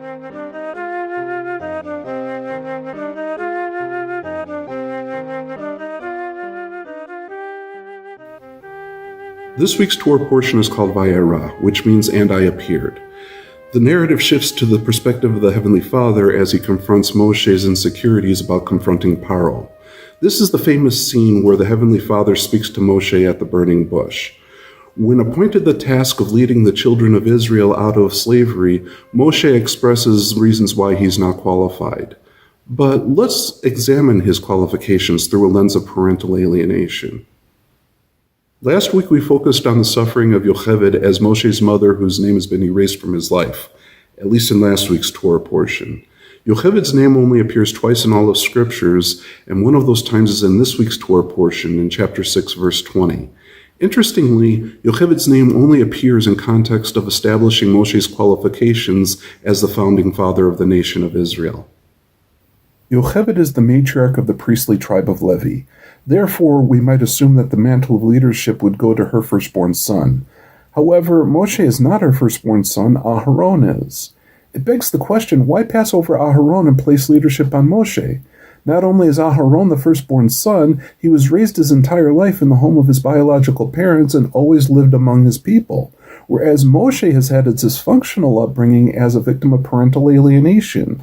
This week's Torah portion is called Vayera, which means "and I appeared." The narrative shifts to the perspective of the Heavenly Father as he confronts Moshe's insecurities about confronting Paro. This is the famous scene where the Heavenly Father speaks to Moshe at the burning bush. When appointed the task of leading the children of Israel out of slavery, Moshe expresses reasons why he's not qualified. But let's examine his qualifications through a lens of parental alienation. Last week we focused on the suffering of Yocheved as Moshe's mother, whose name has been erased from his life, at least in last week's Torah portion. Yocheved's name only appears twice in all of Scriptures, and one of those times is in this week's Torah portion in chapter 6, verse 20. Interestingly, Yocheved's name only appears in context of establishing Moshe's qualifications as the founding father of the nation of Israel. Yocheved is the matriarch of the priestly tribe of Levi. Therefore, we might assume that the mantle of leadership would go to her firstborn son. However, Moshe is not her firstborn son, Aharon is. It begs the question, why pass over Aharon and place leadership on Moshe? Not only is Aharon the firstborn son, he was raised his entire life in the home of his biological parents and always lived among his people, whereas Moshe has had a dysfunctional upbringing as a victim of parental alienation.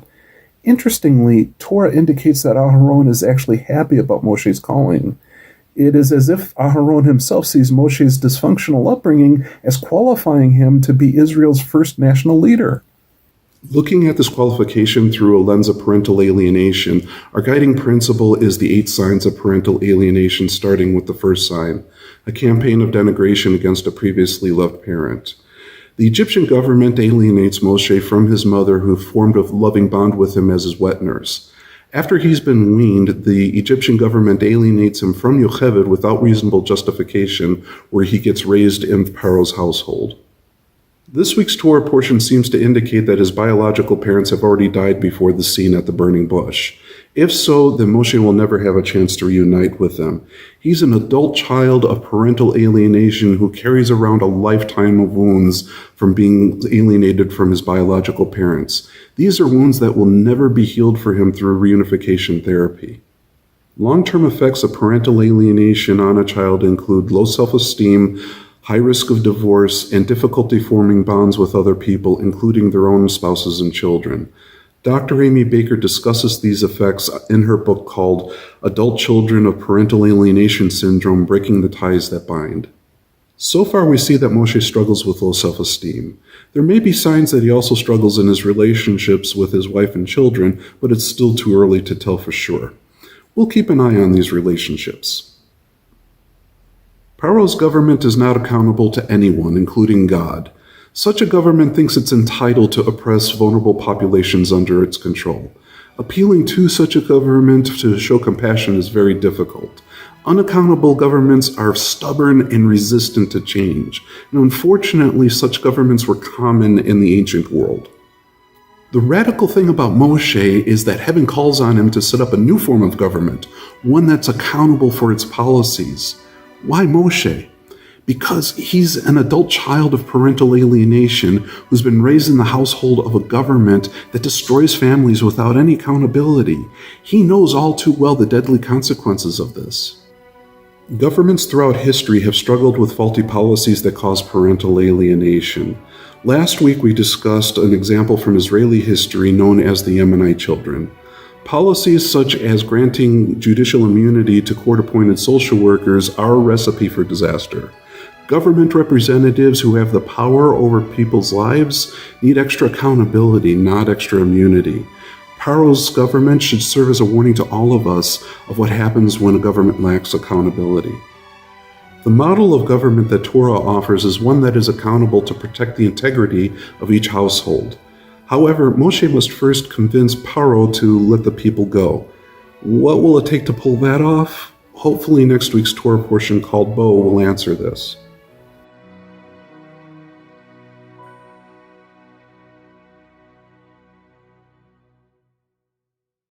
Interestingly, Torah indicates that Aharon is actually happy about Moshe's calling. It is as if Aharon himself sees Moshe's dysfunctional upbringing as qualifying him to be Israel's first national leader. Looking at this qualification through a lens of parental alienation, our guiding principle is the 8 signs of parental alienation, starting with the first sign, a campaign of denigration against a previously loved parent. The Egyptian government alienates Moshe from his mother, who formed a loving bond with him as his wet nurse. After he's been weaned, the Egyptian government alienates him from Yocheved without reasonable justification, where he gets raised in Paro's household. This week's Torah portion seems to indicate that his biological parents have already died before the scene at the burning bush. If so, then Moshe will never have a chance to reunite with them. He's an adult child of parental alienation who carries around a lifetime of wounds from being alienated from his biological parents. These are wounds that will never be healed for him through reunification therapy. Long-term effects of parental alienation on a child include low self-esteem, high risk of divorce, and difficulty forming bonds with other people, including their own spouses and children. Dr. Amy Baker discusses these effects in her book called Adult Children of Parental Alienation Syndrome: Breaking the Ties That Bind. So far, we see that Moshe struggles with low self-esteem. There may be signs that he also struggles in his relationships with his wife and children, but it's still too early to tell for sure. We'll keep an eye on these relationships. Paro's government is not accountable to anyone, including God. Such a government thinks it's entitled to oppress vulnerable populations under its control. Appealing to such a government to show compassion is very difficult. Unaccountable governments are stubborn and resistant to change, and unfortunately such governments were common in the ancient world. The radical thing about Moshe is that heaven calls on him to set up a new form of government, one that's accountable for its policies. Why Moshe? Because he's an adult child of parental alienation who's been raised in the household of a government that destroys families without any accountability. He knows all too well the deadly consequences of this. Governments throughout history have struggled with faulty policies that cause parental alienation. Last week we discussed an example from Israeli history known as the Yemenite children. Policies such as granting judicial immunity to court-appointed social workers are a recipe for disaster. Government representatives who have the power over people's lives need extra accountability, not extra immunity. Paro's government should serve as a warning to all of us of what happens when a government lacks accountability. The model of government that Torah offers is one that is accountable to protect the integrity of each household. However, Moshe must first convince Paro to let the people go. What will it take to pull that off? Hopefully next week's Torah portion called Bo will answer this.